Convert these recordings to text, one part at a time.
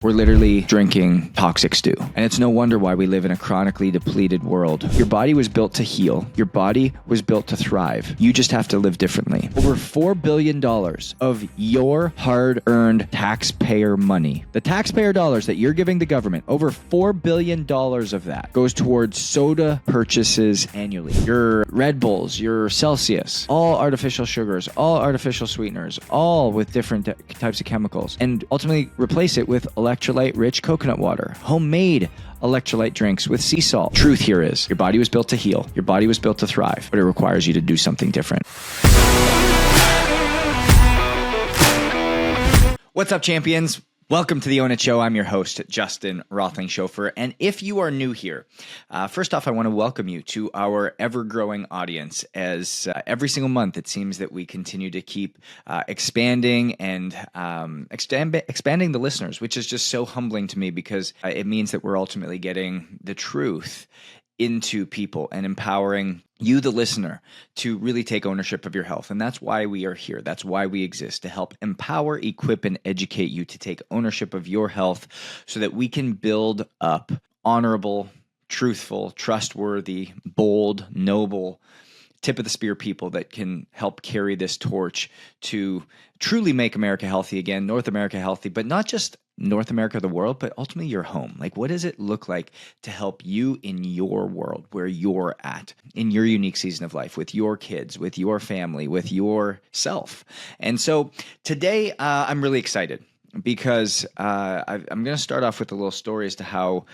We're literally drinking toxic stew. And it's no wonder why we live in a chronically depleted world. Your body was built to heal. Your body was built to thrive. You just have to live differently. Over $4 billion of your hard-earned taxpayer money, the taxpayer dollars that you're giving the government, over $4 billion of that goes towards soda purchases annually. Your Red Bulls, your Celsius, all artificial sugars, all artificial sweeteners, all with different types of chemicals, and ultimately replace it with electrolyte-rich coconut water, homemade electrolyte drinks with sea salt. Truth here is, your body was built to heal. Your body was built to thrive, but it requires you to do something different. What's up, champions? Welcome to the Own It Show. I'm your host, Justin Roethlingshoefer. And if you are new here, first off, I want to welcome you to our ever-growing audience. As every single month, it seems that we continue to keep expanding and expanding the listeners, which is just so humbling to me because it means that we're ultimately getting the truth into people and empowering you, the listener, to really take ownership of your health. And that's why we are here. That's why we exist, to help empower, equip, and educate you to take ownership of your health so that we can build up honorable, truthful, trustworthy, bold, noble, tip of the spear people that can help carry this torch to truly make America healthy again, North America healthy, but not just North America, the world, but ultimately your home. Like, what does it look like to help you in your world, where you're at, in your unique season of life, with your kids, with your family, with yourself? And so today, I'm really excited because I'm going to start off with a little story as to how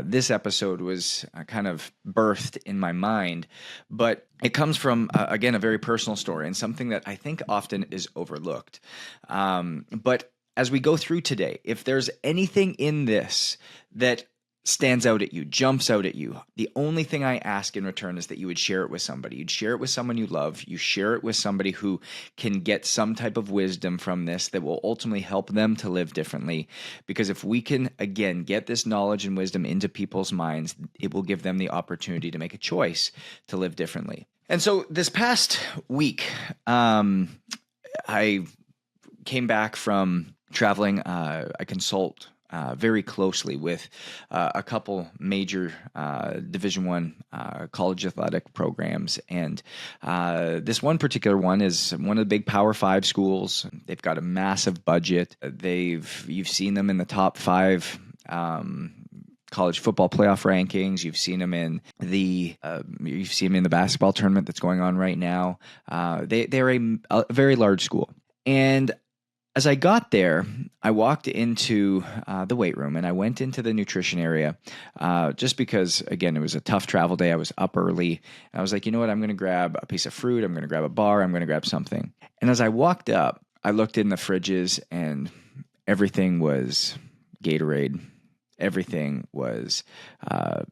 this episode was kind of birthed in my mind. But it comes from, again, a very personal story and something that I think often is overlooked. But as we go through today, if there's anything in this that stands out at you, jumps out at you, the only thing I ask in return is that you would share it with somebody. You'd share it with someone you love. You share it with somebody who can get some type of wisdom from this that will ultimately help them to live differently. Because if we can, again, get this knowledge and wisdom into people's minds, it will give them the opportunity to make a choice to live differently. And so this past week, I came back from traveling. I consult very closely with a couple major Division I college athletic programs, and this one particular one is one of the big Power 5 schools. They've got a massive budget. You've seen them in the top 5 college football playoff rankings. You've seen them in the basketball tournament that's going on right now. They're a very large school, and as I got there, I walked into the weight room and I went into the nutrition area just because, again, it was a tough travel day. I was up early. And I was like, you know what? I'm going to grab a piece of fruit. I'm going to grab a bar. I'm going to grab something. And as I walked up, I looked in the fridges and everything was Gatorade. Everything was, I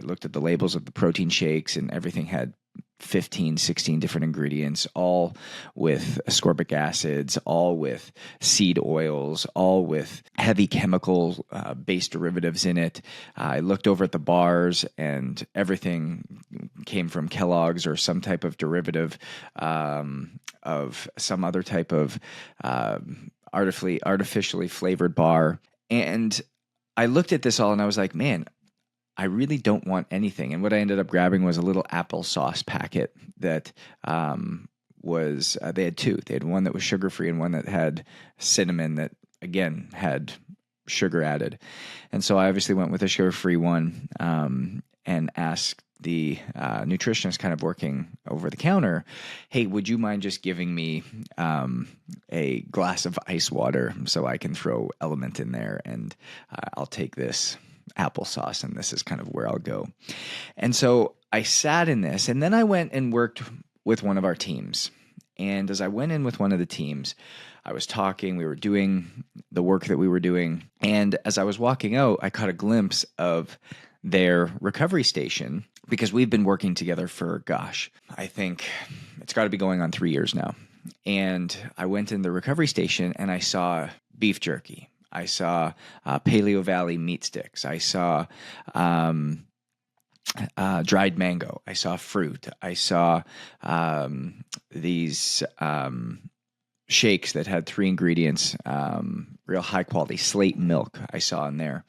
looked at the labels of the protein shakes and everything had 15, 16 different ingredients, all with ascorbic acids, all with seed oils, all with heavy chemical based derivatives in it. I looked over at the bars and everything came from Kellogg's or some type of derivative of some other type of artificially flavored bar. And I looked at this all and I was like, man, I really don't want anything. And what I ended up grabbing was a little applesauce packet that they had two. They had one that was sugar-free and one that had cinnamon that, again, had sugar added. And so I obviously went with a sugar-free one and asked the nutritionist kind of working over the counter, hey, would you mind just giving me a glass of ice water so I can throw Element in there and I'll take this applesauce, and this is kind of where I'll go. And so I sat in this, and then I went and worked with one of our teams. And as I went in with one of the teams, I was talking, we were doing the work that we were doing. And as I was walking out, I caught a glimpse of their recovery station because we've been working together for, I think it's got to be going on 3 years now. And I went in the recovery station and I saw beef jerky. I saw Paleo Valley meat sticks. I saw dried mango. I saw fruit. I saw these shakes that had 3 ingredients, real high quality slate milk I saw in there.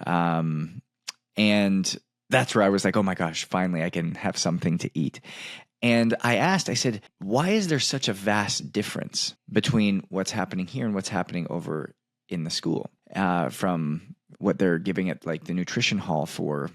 And that's where I was like, oh my gosh, finally I can have something to eat. And I said, why is there such a vast difference between what's happening here and what's happening over in the school, from what they're giving at like the nutrition hall for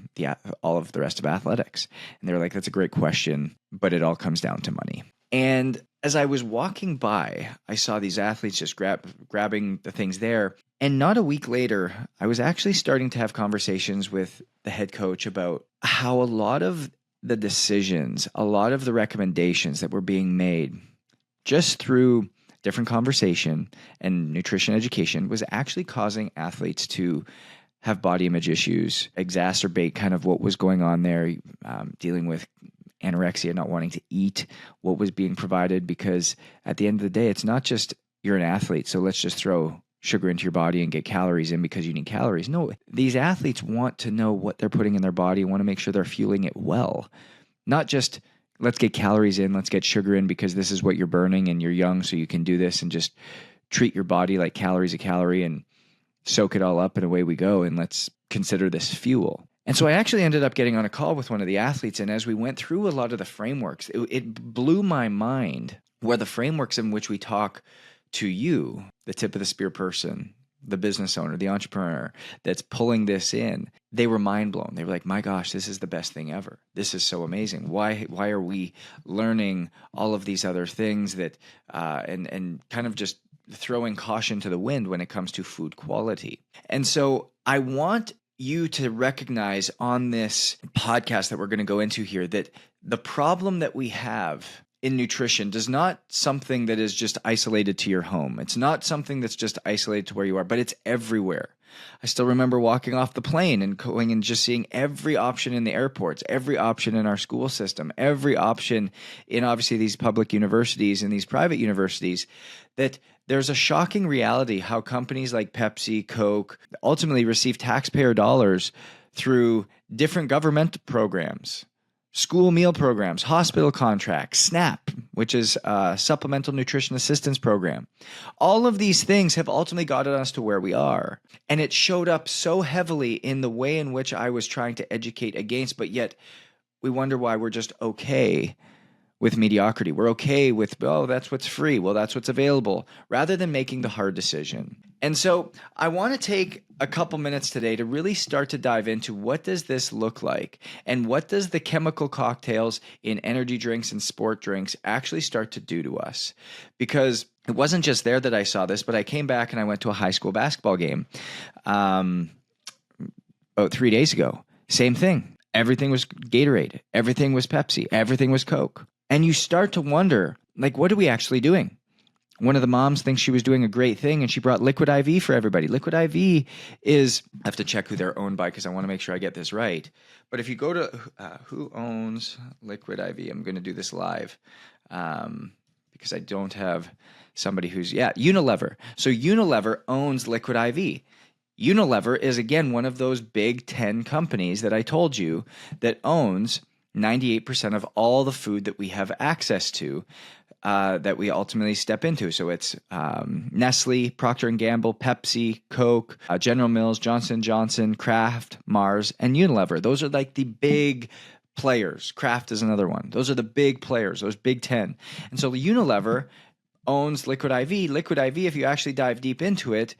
all of the rest of athletics? And they're like, that's a great question, but it all comes down to money. And as I was walking by, I saw these athletes just grabbing the things there. And not a week later, I was actually starting to have conversations with the head coach about how a lot of the decisions, a lot of the recommendations that were being made just through different conversation and nutrition education was actually causing athletes to have body image issues, exacerbate kind of what was going on there, dealing with anorexia, not wanting to eat what was being provided, because at the end of the day, it's not just you're an athlete, so let's just throw sugar into your body and get calories in because you need calories. No, these athletes want to know what they're putting in their body, want to make sure they're fueling it well. Not just let's get calories in, let's get sugar in because this is what you're burning and you're young so you can do this, and just treat your body like calories a calorie and soak it all up and away we go, and let's consider this fuel. And so I actually ended up getting on a call with one of the athletes, and as we went through a lot of the frameworks, it blew my mind where the frameworks in which we talk to you, the tip of the spear person, the business owner, the entrepreneur that's pulling this in, they were mind blown. They were like, my gosh, this is the best thing ever. This is so amazing. Why are we learning all of these other things that, and kind of just throwing caution to the wind when it comes to food quality? And so I want you to recognize on this podcast that we're going to go into here that the problem that we have in nutrition does not something that is just isolated to your home. It's not something that's just isolated to where you are, but it's everywhere. I still remember walking off the plane and going and just seeing every option in the airports, every option in our school system, every option in obviously these public universities and these private universities, that there's a shocking reality how companies like Pepsi, Coke ultimately receive taxpayer dollars through different government programs, school meal programs, hospital contracts, SNAP, which is a Supplemental Nutrition Assistance Program. All of these things have ultimately gotten us to where we are. And it showed up so heavily in the way in which I was trying to educate against, but yet we wonder why we're just okay with mediocrity. We're okay with, oh, that's what's free. Well, that's what's available, rather than making the hard decision. And so I want to take a couple minutes today to really start to dive into what does this look like, and what does the chemical cocktails in energy drinks and sport drinks actually start to do to us? Because it wasn't just there that I saw this, but I came back and I went to a high school basketball game about 3 days ago. Same thing. Everything was Gatorade. Everything was Pepsi. Everything was Coke. And you start to wonder, like, what are we actually doing? One of the moms thinks she was doing a great thing, and she brought Liquid IV for everybody. Liquid IV is, I have to check who they're owned by because I want to make sure I get this right. But if you go to who owns Liquid IV, I'm going to do this live because I don't have somebody who's, Unilever. So Unilever owns Liquid IV. Unilever is, again, one of those big 10 companies that I told you that owns 98% of all the food that we have access to, that we ultimately step into. So it's Nestle, Procter & Gamble, Pepsi, Coke, General Mills, Johnson & Johnson, Kraft, Mars, and Unilever. Those are like the big players. Kraft is another one. Those are the big players, those big 10. And so Unilever owns Liquid IV. Liquid IV, if you actually dive deep into it,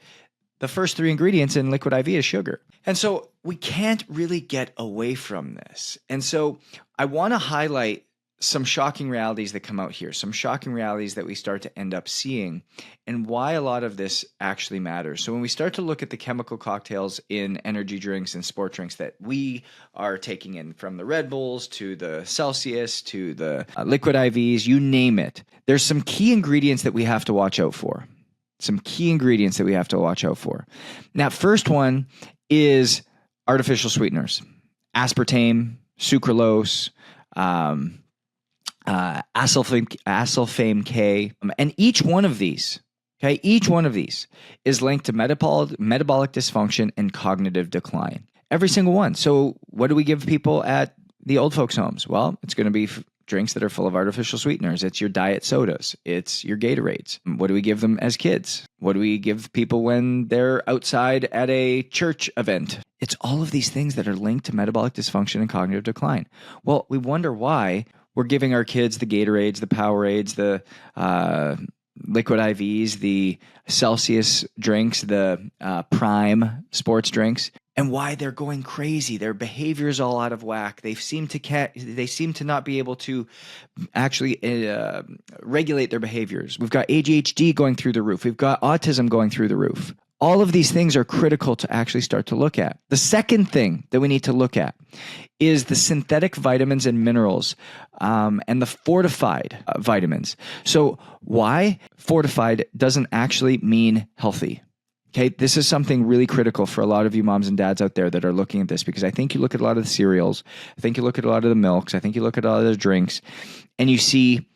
the first 3 ingredients in Liquid IV is sugar. And so we can't really get away from this. And so I want to highlight some shocking realities that come out here, some shocking realities that we start to end up seeing, and why a lot of this actually matters. So when we start to look at the chemical cocktails in energy drinks and sport drinks that we are taking in, from the Red Bulls to the Celsius to the Liquid IVs, you name it, there's some key ingredients that we have to watch out for. Some key ingredients that we have to watch out for. Now, first one is artificial sweeteners, aspartame, sucralose, aspartame K, and each one of these is linked to metabolic dysfunction and cognitive decline. Every single one. So what do we give people at the old folks' homes? Well, it's going to be drinks that are full of artificial sweeteners. It's your diet sodas. It's your Gatorades. What do we give them as kids? What do we give people when they're outside at a church event? It's all of these things that are linked to metabolic dysfunction and cognitive decline. Well, we wonder why we're giving our kids the Gatorades, the Powerades, the liquid IVs, the Celsius drinks, the Prime sports drinks, and why they're going crazy. Their behavior is all out of whack. They seem to not be able to actually regulate their behaviors. We've got ADHD going through the roof. We've got autism going through the roof. All of these things are critical to actually start to look at. The second thing that we need to look at is the synthetic vitamins and minerals and the fortified vitamins. So why fortified doesn't actually mean healthy? Okay, this is something really critical for a lot of you moms and dads out there that are looking at this, because I think you look at a lot of the cereals, I think you look at a lot of the milks, I think you look at a lot of the drinks, and you see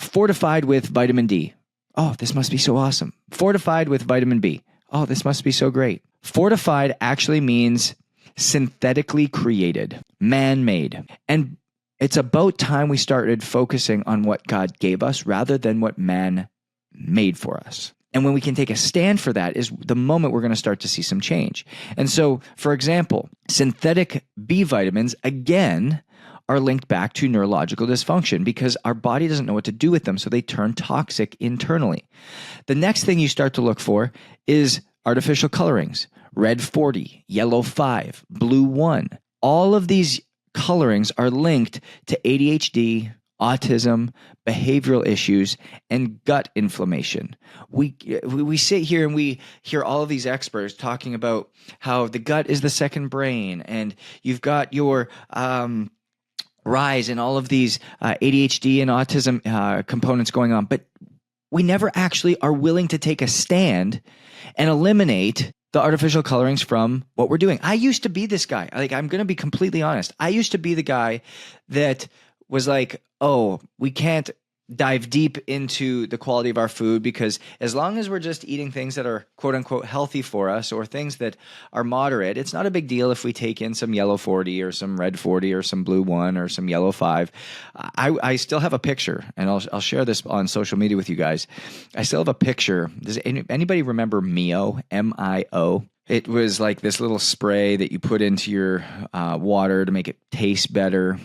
fortified with vitamin D. Oh, this must be so awesome. Fortified with vitamin B. Oh, this must be so great. Fortified actually means synthetically created, man-made. And it's about time we started focusing on what God gave us rather than what man made for us. And when we can take a stand for that is the moment we're going to start to see some change. And so, for example, synthetic B vitamins, again, are linked back to neurological dysfunction because our body doesn't know what to do with them, so they turn toxic internally. The next thing you start to look for is artificial colorings, red 40, yellow 5, blue 1. All of these colorings are linked to ADHD, autism, behavioral issues, and gut inflammation. We sit here and we hear all of these experts talking about how the gut is the second brain, and you've got your rise in all of these ADHD and autism components going on, but we never actually are willing to take a stand and eliminate the artificial colorings from what we're doing. I used to be this guy. I'm going to be completely honest. I used to be the guy that was like, oh, we can't dive deep into the quality of our food because as long as we're just eating things that are quote unquote healthy for us or things that are moderate, it's not a big deal if we take in some yellow 40 or some red 40 or some blue 1 or some yellow 5. I still have a picture, and I'll share this on social media with you guys. I still have a picture. Does anybody remember Mio? M-I-O? It was like this little spray that you put into your water to make it taste better.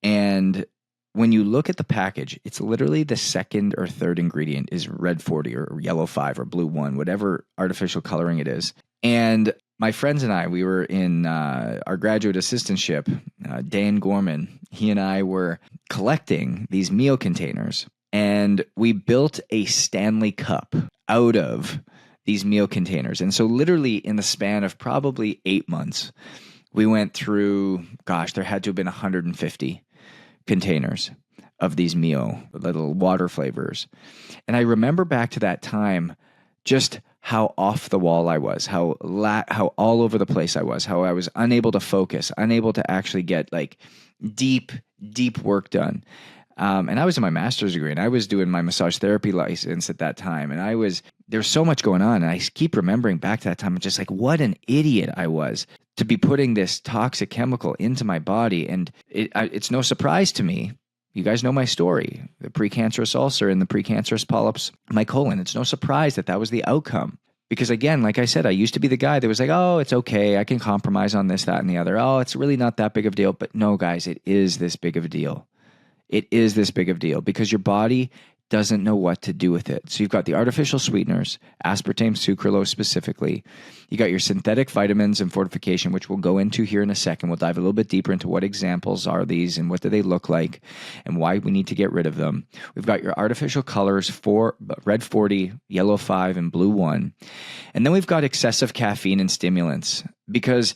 And when you look at the package, it's literally the second or third ingredient is red 40 or yellow 5 or blue 1, whatever artificial coloring it is. And my friends and I, we were in our graduate assistantship. Dan Gorman, he and I were collecting these meal containers, and we built a Stanley Cup out of these meal containers. And so literally in the span of probably 8 months, we went through, there had to have been 150 containers of these Mio, little water flavors. And I remember back to that time, just how off the wall I was, how all over the place I was, how I was unable to focus, unable to actually get like deep work done. And I was in my master's degree, and I was doing my massage therapy license at that time. And there's so much going on. And I keep remembering back to that time, just like what an idiot I was to be putting this toxic chemical into my body. And it's no surprise to me. You guys know my story, the precancerous ulcer and the precancerous polyps in my colon. It's no surprise that was the outcome. Because again, like I said, I used to be the guy that was like, oh, it's okay. I can compromise on this, that, and the other. Oh, it's really not that big of a deal. But no, guys, it is this big of a deal. It is this big of a deal because your body doesn't know what to do with it. So you've got the artificial sweeteners, aspartame, sucralose specifically. You got your synthetic vitamins and fortification, which we'll go into here in a second. We'll dive a little bit deeper into what examples are these and what do they look like and why we need to get rid of them. We've got your artificial colors for red 40, yellow 5, and blue 1. And then we've got excessive caffeine and stimulants because,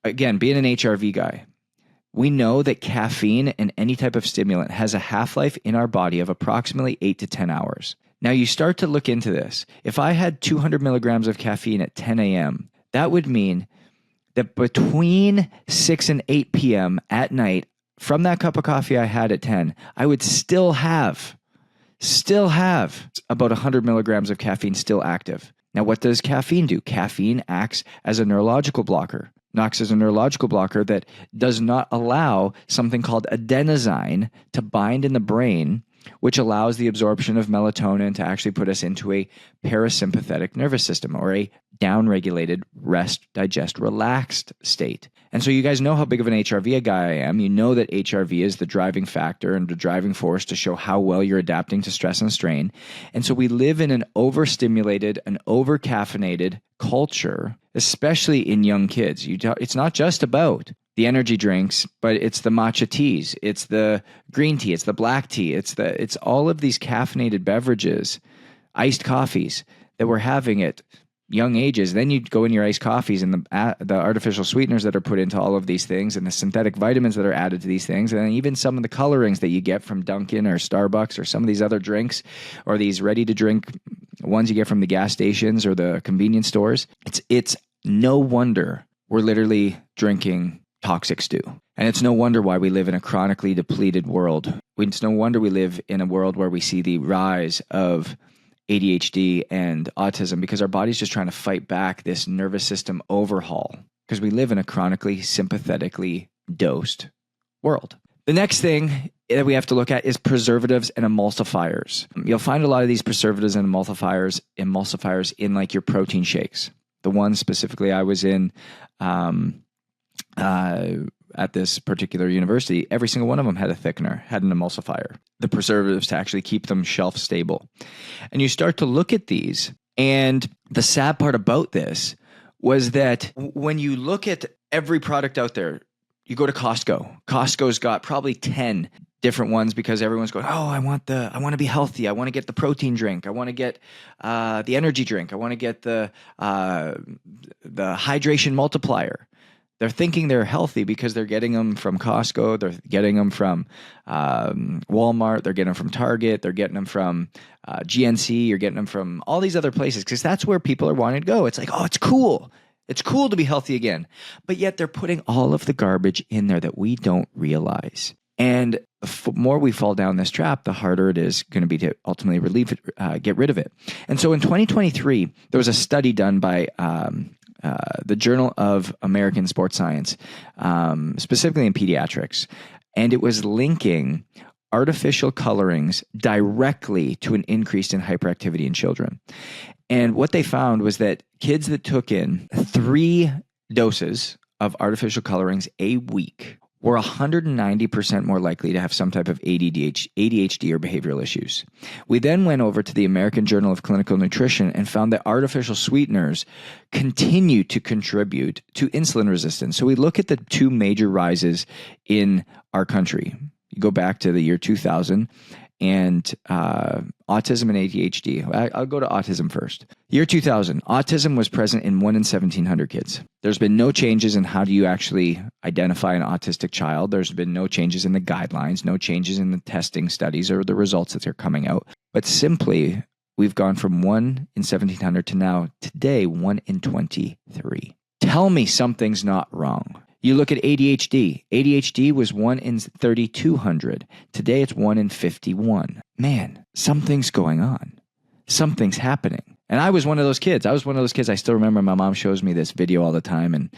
again, being an HRV guy, we know that caffeine and any type of stimulant has a half-life in our body of approximately 8 to 10 hours. Now you start to look into this. If I had 200 milligrams of caffeine at 10 a.m., that would mean that between 6 and 8 p.m. at night, from that cup of coffee I had at 10, I would still have about 100 milligrams of caffeine still active. Now, what does caffeine do? Caffeine acts as a neurological blocker. NOx is a neurological blocker that does not allow something called adenosine to bind in the brain, which allows the absorption of melatonin to actually put us into a parasympathetic nervous system, or a downregulated rest, digest, relaxed state. And so you guys know how big of an HRV guy I am. You know that HRV is the driving factor and the driving force to show how well you're adapting to stress and strain. And so we live in an overstimulated, an overcaffeinated culture, especially in young kids. It's not just about the energy drinks, but it's the matcha teas, it's the green tea, it's the black tea, it's all of these caffeinated beverages, iced coffees that we're having at young ages. Then you go in your iced coffees and the artificial sweeteners that are put into all of these things, and the synthetic vitamins that are added to these things, and even some of the colorings that you get from Dunkin' or Starbucks or some of these other drinks, or these ready to drink ones you get from the gas stations or the convenience stores. It's no wonder we're literally drinking toxic stew. And it's no wonder why we live in a chronically depleted world. It's no wonder we live in a world where we see the rise of ADHD and autism, because our body's just trying to fight back this nervous system overhaul, because we live in a chronically sympathetically dosed world. The next thing that we have to look at is preservatives and emulsifiers. You'll find a lot of these preservatives and emulsifiers in like your protein shakes. The one specifically I was in at this particular university, every single one of them had a thickener, had an emulsifier, the preservatives to actually keep them shelf stable. And you start to look at these, and the sad part about this was that when you look at every product out there, you go to Costco. Costco's got probably 10 different ones, because everyone's going, oh, I want to be healthy. I want to get the protein drink. I want to get the energy drink. I want to get the hydration multiplier. They're thinking they're healthy because they're getting them from Costco. They're getting them from Walmart. They're getting them from Target. They're getting them from GNC. You're getting them from all these other places, because that's where people are wanting to go. It's like, oh, it's cool. It's cool to be healthy again. But yet they're putting all of the garbage in there that we don't realize. And the more we fall down this trap, the harder it is going to be to ultimately get rid of it. And so in 2023, there was a study done by the Journal of American Sports Science, specifically in pediatrics, and it was linking artificial colorings directly to an increase in hyperactivity in children. And what they found was that kids that took in 3 doses of artificial colorings a week were 190% more likely to have some type of ADHD or behavioral issues. We then went over to the American Journal of Clinical Nutrition and found that artificial sweeteners continue to contribute to insulin resistance. So we look at the 2 major rises in our country. You go back to the year 2000 and autism and ADHD. I'll go to autism first. Year 2000, autism was present in 1 in 1,700 kids. There's been no changes in how do you actually identify an autistic child. There's been no changes in the guidelines, no changes in the testing studies or the results that are coming out. But simply, we've gone from 1 in 1,700 to now, today, 1 in 23. Tell me something's not wrong. You look at ADHD. ADHD was 1 in 3,200. Today it's 1 in 51. Man, something's going on. Something's happening. And I was one of those kids. I still remember my mom shows me this video all the time, and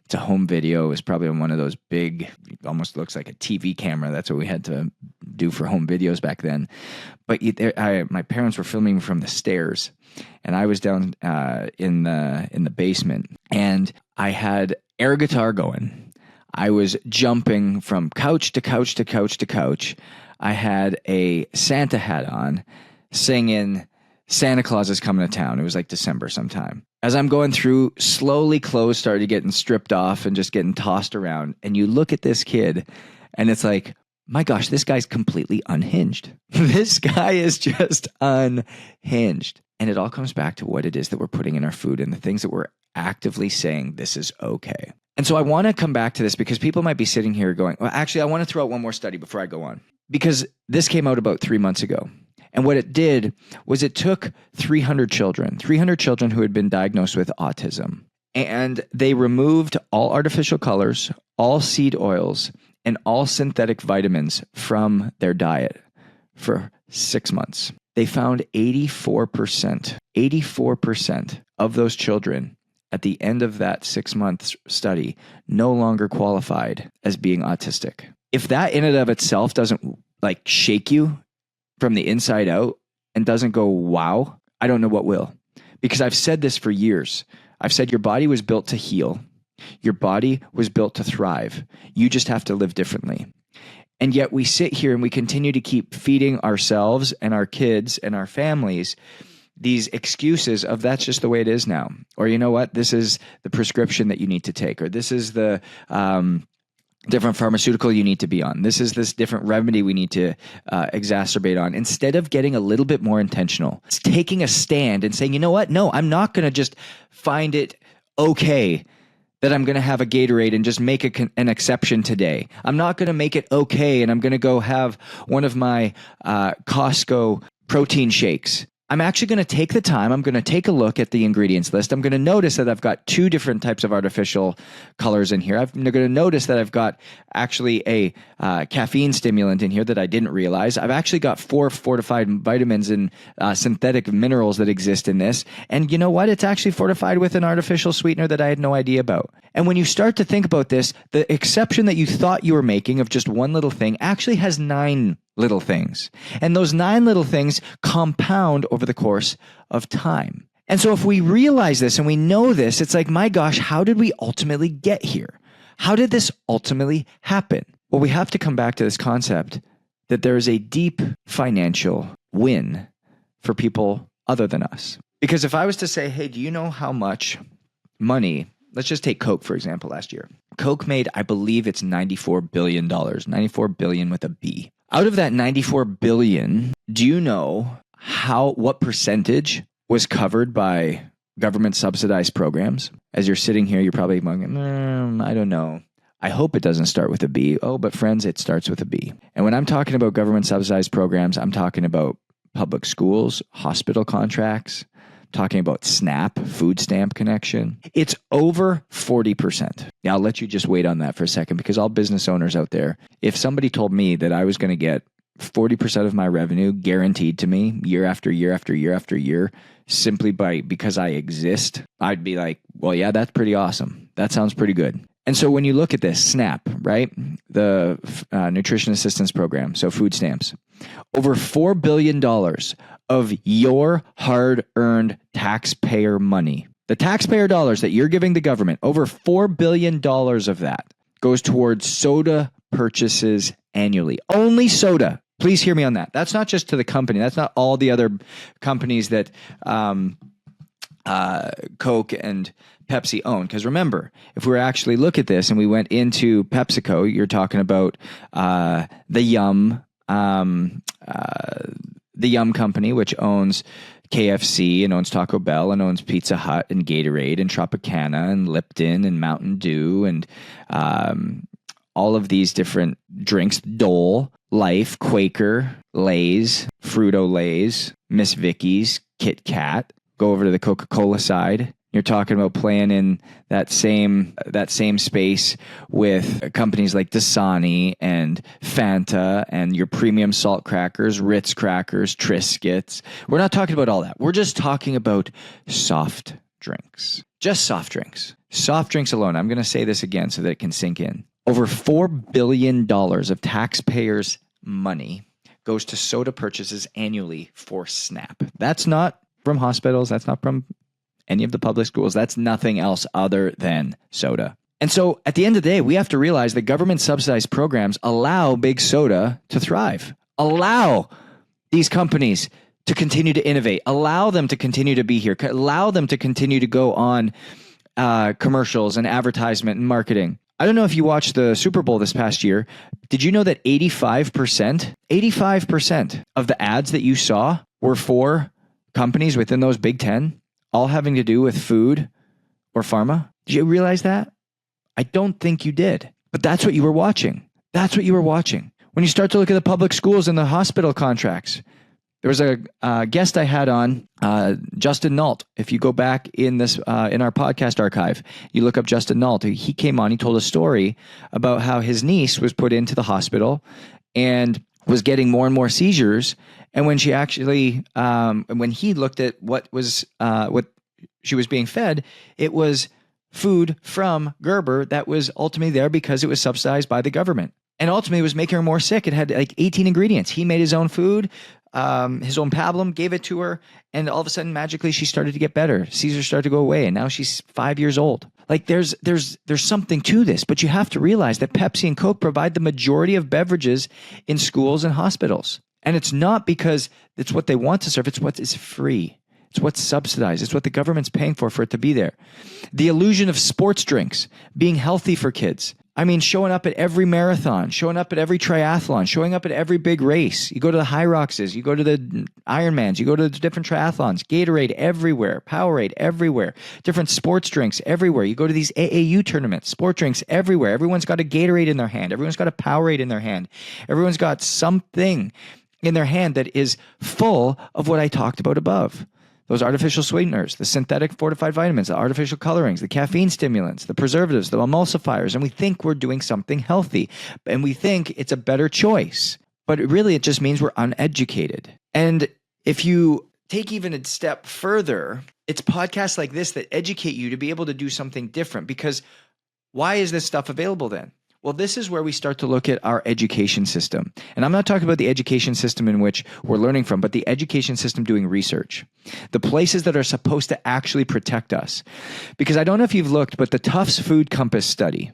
it's a home video. It was probably on one of those big, almost looks like a TV camera. That's what we had to do for home videos back then. But my parents were filming from the stairs, and I was down in the basement, and I had air guitar going. I was jumping from couch to couch to couch to couch. I had a Santa hat on, singing Santa Claus is Coming to Town. It was like December sometime. As I'm going through, slowly clothes started getting stripped off and just getting tossed around. And you look at this kid, and it's like, my gosh, this guy's completely unhinged. This guy is just unhinged. And it all comes back to what it is that we're putting in our food and the things that we're actively saying this is okay. And so I want to come back to this, because people might be sitting here going, well, actually, I want to throw out one more study before I go on, because this came out about 3 months ago. And what it did was it took 300 children who had been diagnosed with autism, and they removed all artificial colors, all seed oils, and all synthetic vitamins from their diet for 6 months. They found 84% of those children at the end of that 6-month study no longer qualified as being autistic. If that in and of itself doesn't like shake you from the inside out and doesn't go, wow, I don't know what will. Because I've said this for years. I've said your body was built to heal. Your body was built to thrive. You just have to live differently. And yet we sit here and we continue to keep feeding ourselves and our kids and our families these excuses of that's just the way it is now. Or you know what? This is the prescription that you need to take. Or this is the different pharmaceutical you need to be on. This is this different remedy we need to exacerbate on. Instead of getting a little bit more intentional, it's taking a stand and saying, you know what? No, I'm not going to just find it okay that I'm going to have a Gatorade and just make an exception today. I'm not going to make it okay and I'm going to go have one of my Costco protein shakes. I'm actually going to take the time. I'm going to take a look at the ingredients list. I'm going to notice that I've got 2 different types of artificial colors in here. I'm going to notice that I've got actually a caffeine stimulant in here that I didn't realize. I've actually got 4 fortified vitamins and synthetic minerals that exist in this. And you know what? It's actually fortified with an artificial sweetener that I had no idea about. And when you start to think about this, the exception that you thought you were making of just one little thing actually has 9 little things. And those 9 little things compound over the course of time. And so if we realize this and we know this, it's like, my gosh, how did we ultimately get here? How did this ultimately happen? Well, we have to come back to this concept that there is a deep financial win for people other than us. Because if I was to say, hey, do you know how much money, let's just take Coke, for example, last year. Coke made, I believe it's $94 billion, 94 billion with a B. Out of that 94 billion, do you know what percentage was covered by government subsidized programs? As you're sitting here, you're probably going, I don't know. I hope it doesn't start with a B. Oh, but friends, it starts with a B. And when I'm talking about government subsidized programs, I'm talking about public schools, hospital contracts, talking about SNAP, food stamp connection. It's over 40%. Now, I'll let you just wait on that for a second, because all business owners out there, if somebody told me that I was going to get 40% of my revenue guaranteed to me year after year after year after year, simply because I exist, I'd be like, well, yeah, that's pretty awesome. That sounds pretty good. And so when you look at this, SNAP, right? The Nutrition Assistance Program, so food stamps, over $4 billion of your hard-earned taxpayer money, the taxpayer dollars that you're giving the government, over $4 billion of that goes towards soda purchases annually. Only soda. Please hear me on that. That's not just to the company. That's not all the other companies that Coke and Pepsi own. Because remember, if we were actually look at this and we went into PepsiCo, you're talking about the Yum company, which owns KFC and owns Taco Bell and owns Pizza Hut and Gatorade and Tropicana and Lipton and Mountain Dew and all of these different drinks, Dole, Life, Quaker, Lay's, Fruito-Lay's, Miss Vicky's, Kit Kat. Go over to the Coca-Cola side. You're talking about playing in that same space with companies like Dasani and Fanta and your premium salt crackers, Ritz crackers, Triscuits. We're not talking about all that. We're just talking about soft drinks. Just soft drinks. Soft drinks alone. I'm going to say this again so that it can sink in. Over $4 billion of taxpayers' money goes to soda purchases annually for SNAP. That's not from hospitals. That's not from any of the public schools. That's nothing else other than soda. And so at the end of the day, we have to realize that government subsidized programs allow big soda to thrive, allow these companies to continue to innovate, allow them to continue to be here, allow them to continue to go on commercials and advertisement and marketing. I don't know if you watched the Super Bowl this past year. Did you know that 85% of the ads that you saw were for companies within those Big 10, all having to do with food or pharma? Did you realize that? I don't think you did, but that's what you were watching. That's what you were watching. When you start to look at the public schools and the hospital contracts, there was a guest I had on, Justin Nault. If you go back in this in our podcast archive, you look up Justin Nault. He came on. He told a story about how his niece was put into the hospital and was getting more and more seizures. And when she actually, when he looked at what she was being fed, it was food from Gerber that was ultimately there because it was subsidized by the government. And ultimately, it was making her more sick. It had like 18 ingredients. He made his own food, his own pablum, gave it to her, and all of a sudden, magically, she started to get better. Seizures started to go away, and now she's 5 years old. Like there's something to this, but you have to realize that Pepsi and Coke provide the majority of beverages in schools and hospitals, and it's not because it's what they want to serve; it's what is free. It's what's subsidized. It's what the government's paying for it to be there. The illusion of sports drinks being healthy for kids. I mean, showing up at every marathon, showing up at every triathlon, showing up at every big race. You go to the High Roxes, you go to the Ironmans, you go to the different triathlons, Gatorade everywhere, Powerade everywhere, different sports drinks everywhere. You go to these AAU tournaments, sport drinks everywhere. Everyone's got a Gatorade in their hand. Everyone's got a Powerade in their hand. Everyone's got something in their hand that is full of what I talked about above. Those artificial sweeteners, the synthetic fortified vitamins, the artificial colorings, the caffeine stimulants, the preservatives, the emulsifiers, and we think we're doing something healthy, and we think it's a better choice. But really, it just means we're uneducated. And if you take even a step further, it's podcasts like this that educate you to be able to do something different. Because why is this stuff available then? Well, this is where we start to look at our education system. And I'm not talking about the education system in which we're learning from, but the education system doing research. The places that are supposed to actually protect us. Because I don't know if you've looked, but the Tufts Food Compass study,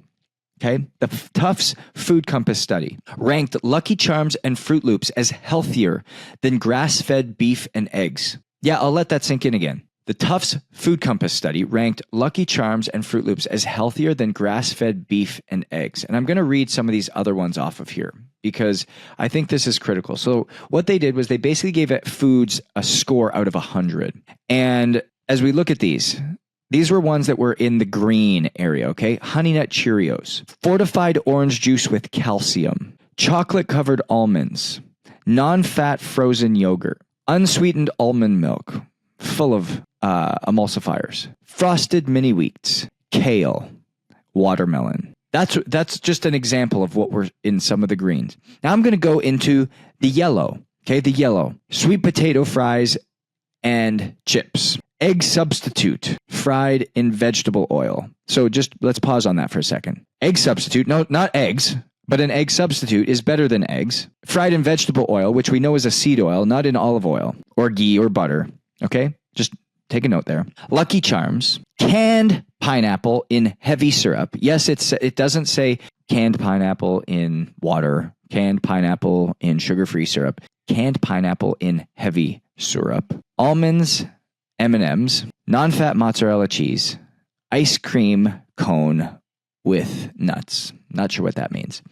okay? The Tufts Food Compass study ranked Lucky Charms and Fruit Loops as healthier than grass-fed beef and eggs. Yeah, I'll let that sink in again. The Tufts Food Compass study ranked Lucky Charms and Fruit Loops as healthier than grass-fed beef and eggs. And I'm going to read some of these other ones off of here because I think this is critical. So what they did was they basically gave it foods a score out of 100. And as we look at these were ones that were in the green area, okay? Honey Nut Cheerios, fortified orange juice with calcium, chocolate-covered almonds, non-fat frozen yogurt, unsweetened almond milk, full of emulsifiers, frosted mini wheats, kale, watermelon. That's just an example of what we're in some of the greens. Now I'm going to go into the yellow. Okay, the yellow. Sweet potato fries and chips. Egg substitute fried in vegetable oil. So just let's pause on that for a second. Egg substitute, no, not eggs, but an egg substitute is better than eggs. Fried in vegetable oil, which we know is a seed oil, not in olive oil or ghee or butter. Okay, just take a note there. Lucky Charms, canned pineapple in heavy syrup. Yes, it doesn't say canned pineapple in water, canned pineapple in sugar-free syrup, canned pineapple in heavy syrup. Almonds, M&Ms, non-fat mozzarella cheese, ice cream cone with nuts. Not sure what that means.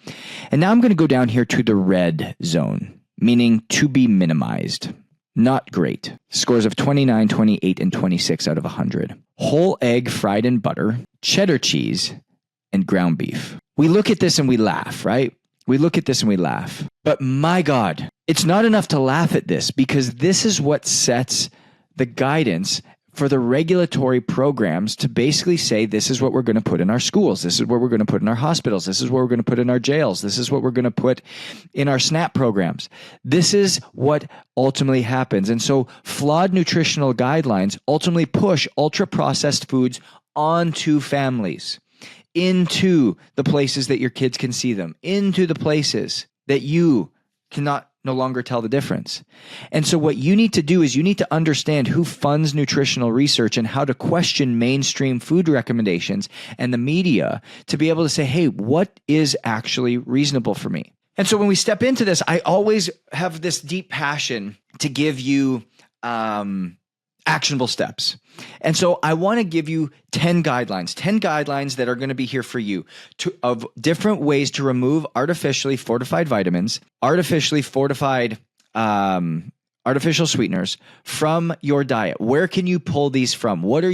And now I'm going to go down here to the red zone, meaning to be minimized. Not great. Scores of 29, 28, and 26 out of 100. Whole egg fried in butter, cheddar cheese, and ground beef. We look at this and we laugh, right? We look at this and we laugh. But my God, it's not enough to laugh at this because this is what sets the guidance for the regulatory programs to basically say this is what we're going to put in our schools. This is what we're going to put in our hospitals. This is what we're going to put in our jails. This is what we're going to put in our SNAP programs. This is what ultimately happens. And so flawed nutritional guidelines ultimately push ultra-processed foods onto families, into the places that your kids can see them, into the places that you cannot no longer tell the difference. And so what you need to do is you need to understand who funds nutritional research and how to question mainstream food recommendations and the media to be able to say, hey, what is actually reasonable for me? And so when we step into this, I always have this deep passion to give you actionable steps. And so I want to give you 10 guidelines that are going to be here for you of different ways to remove artificially fortified vitamins, artificially fortified artificial sweeteners from your diet. Where can you pull these from? What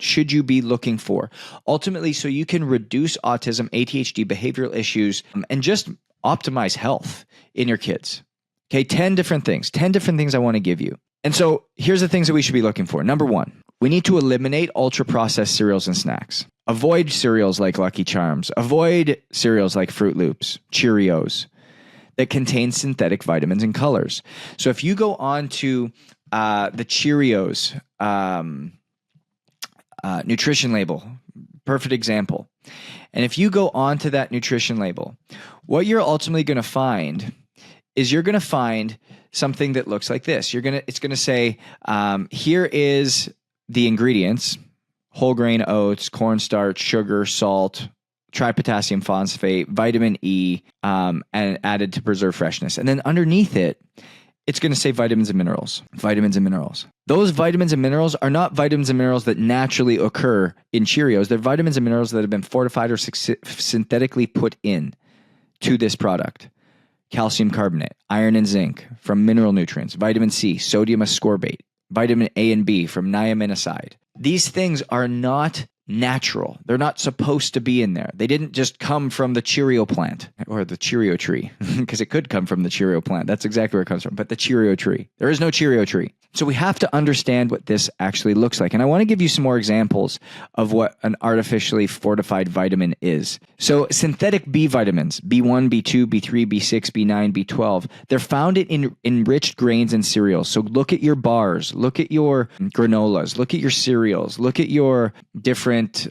should you be looking for? Ultimately, so you can reduce autism, ADHD, behavioral issues, and just optimize health in your kids. Okay, 10 different things I want to give you. And so here's the things that we should be looking for. Number one, we need to eliminate ultra-processed cereals and snacks. Avoid cereals like Lucky Charms. Avoid cereals like Fruit Loops, Cheerios that contain synthetic vitamins and colors. So if you go on to the Cheerios nutrition label, perfect example. And if you go onto that nutrition label, what you're ultimately going to find is you're going to find something that looks like this. It's going to say, here is the ingredients: whole grain oats, cornstarch, sugar, salt, tripotassium phosphate, vitamin E, and added to preserve freshness. And then underneath it, it's going to say vitamins and minerals. Vitamins and minerals. Those vitamins and minerals are not vitamins and minerals that naturally occur in Cheerios. They're vitamins and minerals that have been fortified or synthetically put in to this product. Calcium carbonate, iron and zinc from mineral nutrients, vitamin C, sodium ascorbate, vitamin A and B from niaminoside. These things are not natural. They're not supposed to be in there. They didn't just come from the Cheerio plant or the Cheerio tree, because it could come from the Cheerio plant. That's exactly where it comes from. But the Cheerio tree. There is no Cheerio tree. So we have to understand what this actually looks like. And I want to give you some more examples of what an artificially fortified vitamin is. So synthetic B vitamins, B1, B2, B3, B6, B9, B12, they're found in enriched grains and cereals. So look at your bars, look at your granolas, look at your cereals, look at your different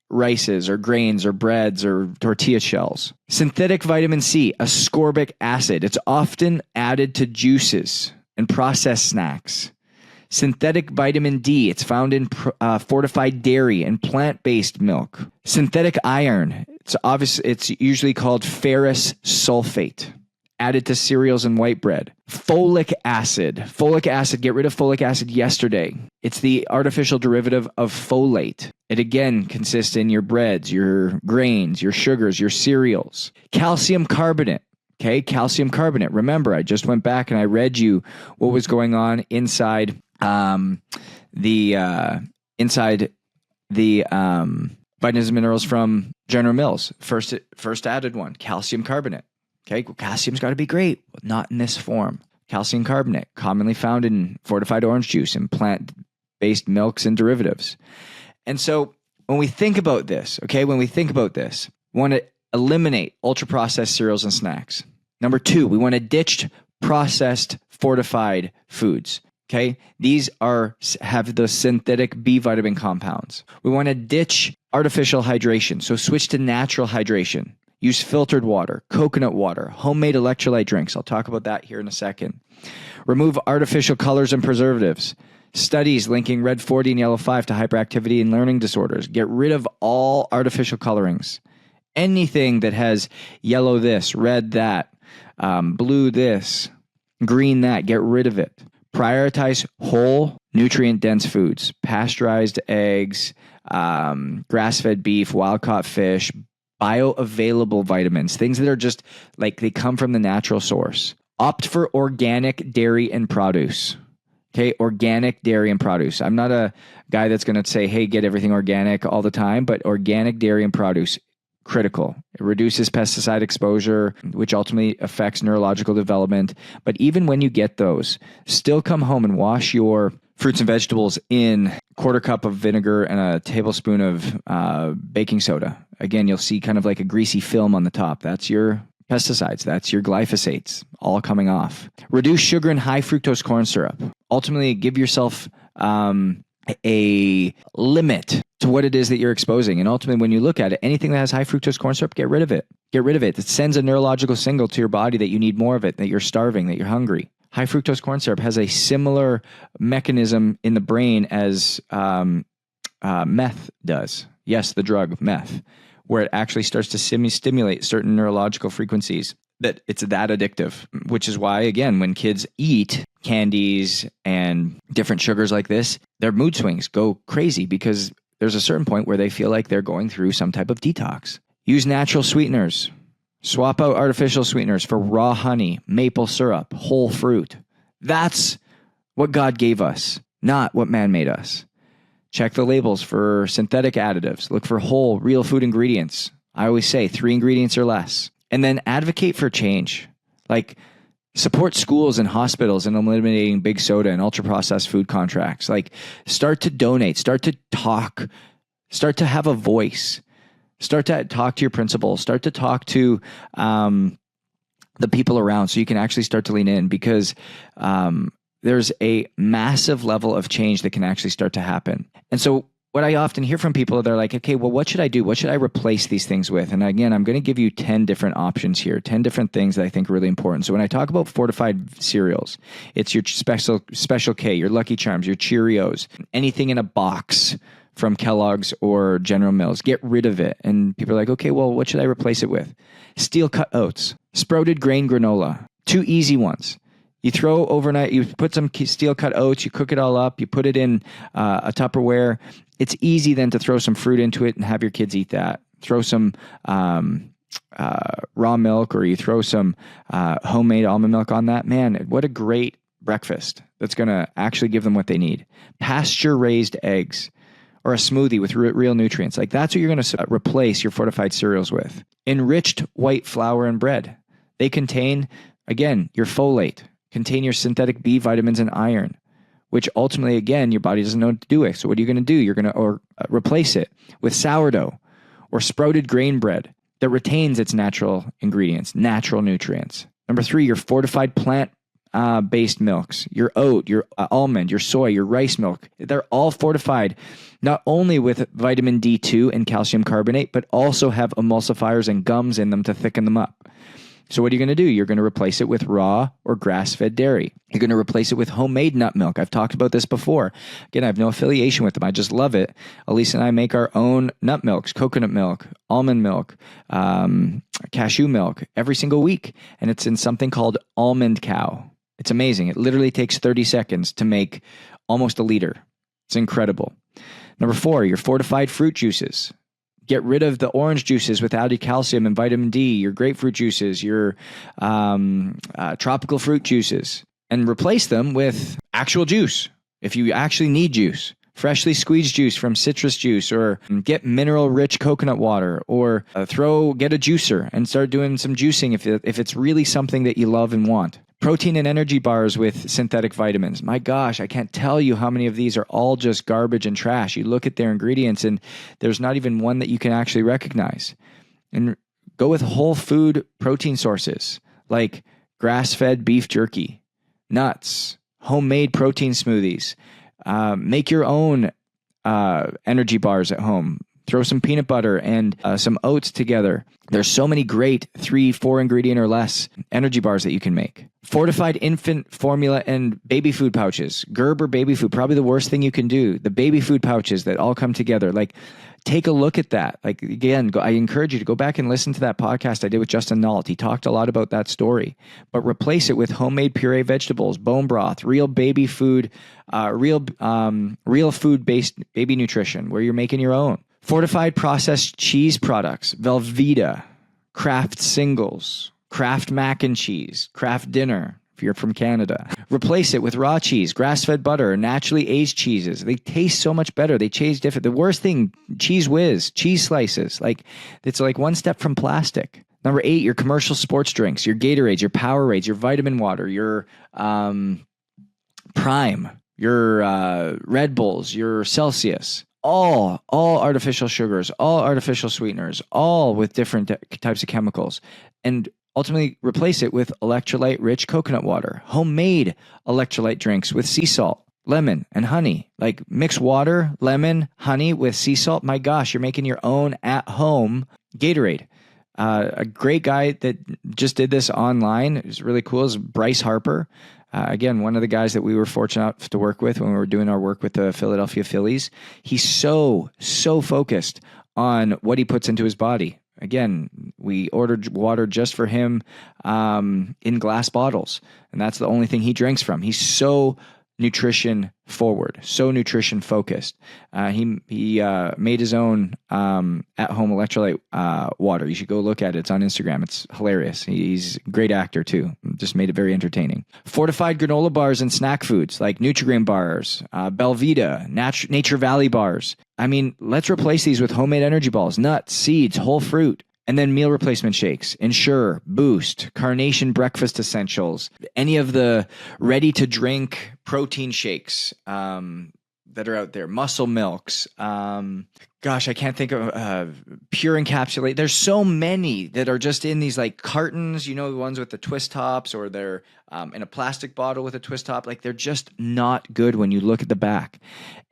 rices or grains or breads or tortilla shells. Synthetic vitamin C, ascorbic acid. It's often added to juices and processed snacks. Synthetic vitamin D, it's found in fortified dairy and plant-based milk. Synthetic iron, it's usually called ferrous sulfate, added to cereals and white bread. Folic acid, get rid of folic acid yesterday. It's the artificial derivative of folate. It again consists in your breads, your grains, your sugars, your cereals. Calcium carbonate. Okay, calcium carbonate. Remember, I just went back and I read you what was going on inside the vitamins and minerals from General Mills. First added one, calcium carbonate. Okay, well, calcium's got to be great, but not in this form. Calcium carbonate, commonly found in fortified orange juice and plant-based milks and derivatives. And so when we think about this, we want to eliminate ultra-processed cereals and snacks. Number 2, we want to ditch processed fortified foods. Okay, these have the synthetic B vitamin compounds. We want to ditch artificial hydration, so switch to natural hydration. Use filtered water, coconut water, homemade electrolyte drinks. I'll talk about that here in a second. Remove artificial colors and preservatives. Studies linking red 40 and yellow 5 to hyperactivity and learning disorders. Get rid of all artificial colorings. Anything that has yellow this, red that, blue this, green that, get rid of it. Prioritize whole, nutrient-dense foods. Pasteurized eggs, grass-fed beef, wild-caught fish, bioavailable vitamins, things that are just like they come from the natural source. Opt for organic dairy and produce. Okay, organic dairy and produce. I'm not a guy that's going to say, hey, get everything organic all the time, but organic dairy and produce, critical. It reduces pesticide exposure, which ultimately affects neurological development. But even when you get those, still come home and wash your fruits and vegetables in a quarter cup of vinegar and a tablespoon of baking soda. Again, you'll see kind of like a greasy film on the top. That's your pesticides. That's your glyphosates all coming off. Reduce sugar and high fructose corn syrup. Ultimately, give yourself a limit to what it is that you're exposing. And ultimately, when you look at it, anything that has high fructose corn syrup, get rid of it. Get rid of it. It sends a neurological signal to your body that you need more of it, that you're starving, that you're hungry. High fructose corn syrup has a similar mechanism in the brain as meth does. Yes, the drug meth, where it actually starts to stimulate certain neurological frequencies, that it's that addictive, which is why, again, when kids eat candies and different sugars like this, their mood swings go crazy because there's a certain point where they feel like they're going through some type of detox. Use natural sweeteners. Swap out artificial sweeteners for raw honey, maple syrup, whole fruit. That's what God gave us, not what man made us. Check the labels for synthetic additives. Look for whole, real food ingredients. I always say 3 ingredients or less. And then advocate for change. Like, support schools and hospitals in eliminating big soda and ultra-processed food contracts. Like, start to donate, start to talk, start to have a voice, start to talk to your principals, start to talk to the people around so you can actually start to lean in, because there's a massive level of change that can actually start to happen. And so what I often hear from people, they're like, okay, well, what should I do? What should I replace these things with? And again, I'm going to give you 10 different options here, 10 different things that I think are really important. So when I talk about fortified cereals, it's your Special K, your Lucky Charms, your Cheerios, anything in a box from Kellogg's or General Mills. Get rid of it. And people are like, okay, well, what should I replace it with? Steel cut oats, sprouted grain granola, 2 easy ones. You throw overnight, you put some steel cut oats, you cook it all up, you put it in a Tupperware. It's easy then to throw some fruit into it and have your kids eat that. Throw some raw milk, or you throw some homemade almond milk on that. Man, what a great breakfast that's going to actually give them what they need. Pasture raised eggs, or a smoothie with real nutrients. Like, that's what you're going to replace your fortified cereals with. Enriched white flour and bread. They contain, again, your folate, contain your synthetic B vitamins and iron, which ultimately, again, your body doesn't know what to do with. So what are you going to do? You're going to replace it with sourdough or sprouted grain bread that retains its natural ingredients, natural nutrients. Number 3, your fortified plant based milks, your oat, your almond, your soy, your rice milk. They're all fortified not only with vitamin D2 and calcium carbonate, but also have emulsifiers and gums in them to thicken them up. So what are you going to do? You're going to replace it with raw or grass-fed dairy. You're going to replace it with homemade nut milk. I've talked about this before. Again, I have no affiliation with them. I just love it. Elise and I make our own nut milks, coconut milk, almond milk, cashew milk every single week. And it's in something called Almond Cow. It's amazing. It literally takes 30 seconds to make almost a liter. It's incredible. Number 4, your fortified fruit juices. Get rid of the orange juices with added calcium and vitamin D, your grapefruit juices, your tropical fruit juices, and replace them with actual juice. If you actually need juice, freshly squeezed juice from citrus juice, or get mineral-rich coconut water, or get a juicer and start doing some juicing if it's really something that you love and want. Protein and energy bars with synthetic vitamins. My gosh, I can't tell you how many of these are all just garbage and trash. You look at their ingredients and there's not even one that you can actually recognize. And go with whole food protein sources like grass-fed beef jerky, nuts, homemade protein smoothies. Make your own energy bars at home. Throw some peanut butter and some oats together. There's so many great 3-4 ingredient or less energy bars that you can make. Fortified infant formula and baby food pouches. Gerber baby food, probably the worst thing you can do. The baby food pouches that all come together. Like, take a look at that. Like, again, I encourage you to go back and listen to that podcast I did with Justin Nault. He talked a lot about that story. But replace it with homemade puree vegetables, bone broth, real baby food, real food-based baby nutrition where you're making your own. Fortified processed cheese products, Velveeta, Kraft Singles, Kraft Mac and Cheese, Kraft Dinner, if you're from Canada. Replace it with raw cheese, grass-fed butter, naturally aged cheeses. They taste so much better. They taste different. The worst thing, Cheese Whiz, cheese slices. It's like one step from plastic. Number 8, your commercial sports drinks, your Gatorades, your Powerades, your vitamin water, your Prime, your Red Bulls, your Celsius. All artificial sugars, all artificial sweeteners, all with different types of chemicals. And ultimately replace it with electrolyte-rich coconut water, homemade electrolyte drinks with sea salt, lemon, and honey. Like, mix water, lemon, honey with sea salt. My gosh, you're making your own at-home Gatorade. A great guy that just did this online, it was really cool, is Bryce Harper. Again, one of the guys that we were fortunate to work with when we were doing our work with the Philadelphia Phillies. He's so focused on what he puts into his body. Again, we ordered water just for him in glass bottles, and that's the only thing he drinks from. He's so nutrition forward, so nutrition focused. He made his own at-home electrolyte water. You should go look at it. It's on Instagram. It's hilarious. He's a great actor too. Just made it very entertaining. Fortified granola bars and snack foods like Nutri-Grain bars, Belvita, Nature Valley bars. I mean, let's replace these with homemade energy balls, nuts, seeds, whole fruit. And then meal replacement shakes, Ensure, Boost, Carnation Breakfast Essentials, any of the ready-to-drink protein shakes, that are out there, muscle milks. Gosh, I can't think of pure encapsulate. There's so many that are just in these like cartons, the ones with the twist tops, or they're in a plastic bottle with a twist top. Like they're just not good when you look at the back.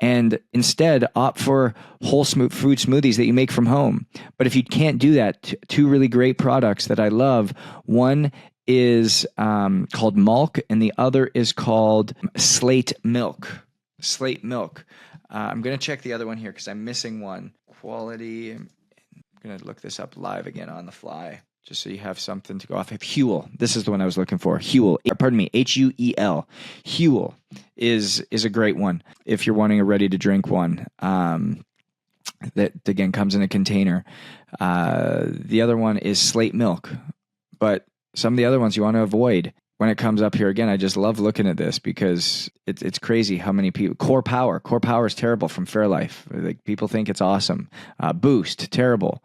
And instead, opt for whole food smoothies that you make from home. But if you can't do that, two really great products that I love. One is called Malk, and the other is called Slate Milk. Slate Milk. I'm going to check the other one here because I'm missing one. Quality. I'm going to look this up live again on the fly, just so you have something to go off of. Huel. This is the one I was looking for. Huel. Pardon me. Huel. Huel is a great one if you're wanting a ready-to-drink one. That, again, comes in a container. The other one is Slate Milk. But some of the other ones you want to avoid. When it comes up here again, I just love looking at this because it's crazy how many people. Core Power is terrible from Fairlife. Like people think it's awesome. Boost, terrible.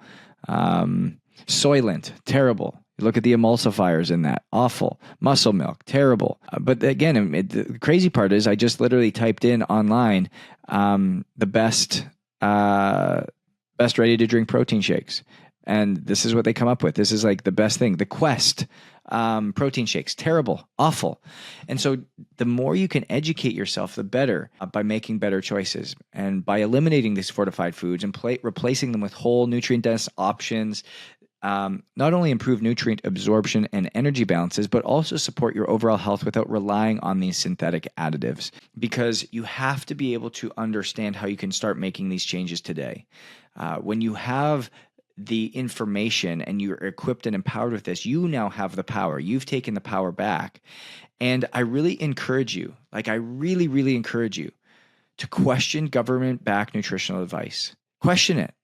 Soylent, terrible. You look at the emulsifiers in that, awful. Muscle Milk, terrible. But again, the crazy part is I just literally typed in online the best ready to drink protein shakes. And this is what they come up with. This is like the best thing. The Quest protein shakes, terrible, awful. And so the more you can educate yourself, the better by making better choices. And by eliminating these fortified foods and replacing them with whole nutrient-dense options, not only improve nutrient absorption and energy balances, but also support your overall health without relying on these synthetic additives. Because you have to be able to understand how you can start making these changes today. When you have the information and you're equipped and empowered with this, you now have the power. You've taken the power back. And I really encourage you, really encourage you to question government-backed nutritional advice. Question it.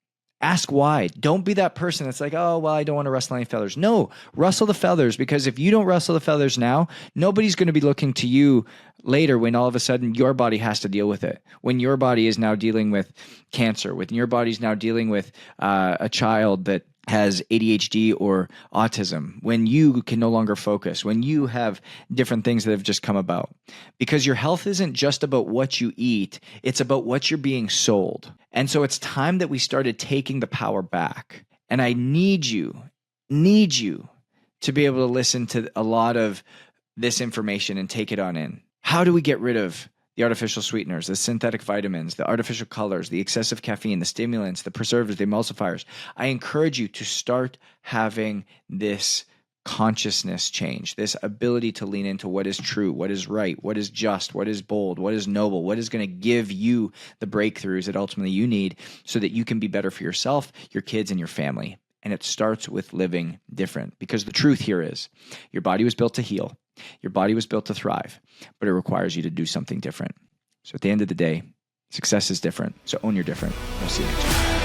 Ask why. Don't be that person that's like, oh, well, I don't want to rustle any feathers. No, rustle the feathers, because if you don't rustle the feathers now, nobody's going to be looking to you later when all of a sudden your body has to deal with it. When your body is now dealing with cancer, when your body's now dealing with a child that has ADHD or autism, when you can no longer focus, when you have different things that have just come about. Because your health isn't just about what you eat, it's about what you're being sold. And so it's time that we started taking the power back. And I need you to be able to listen to a lot of this information and take it on in. How do we get rid of the artificial sweeteners, the synthetic vitamins, the artificial colors, the excessive caffeine, the stimulants, the preservatives, the emulsifiers? I encourage you to start having this consciousness change, this ability to lean into what is true, what is right, what is just, what is bold, what is noble, what is going to give you the breakthroughs that ultimately you need so that you can be better for yourself, your kids, and your family. And it starts with living different, because the truth here is your body was built to heal. Your body was built to thrive, but it requires you to do something different. So at the end of the day, success is different. So own your different. We'll see you next time.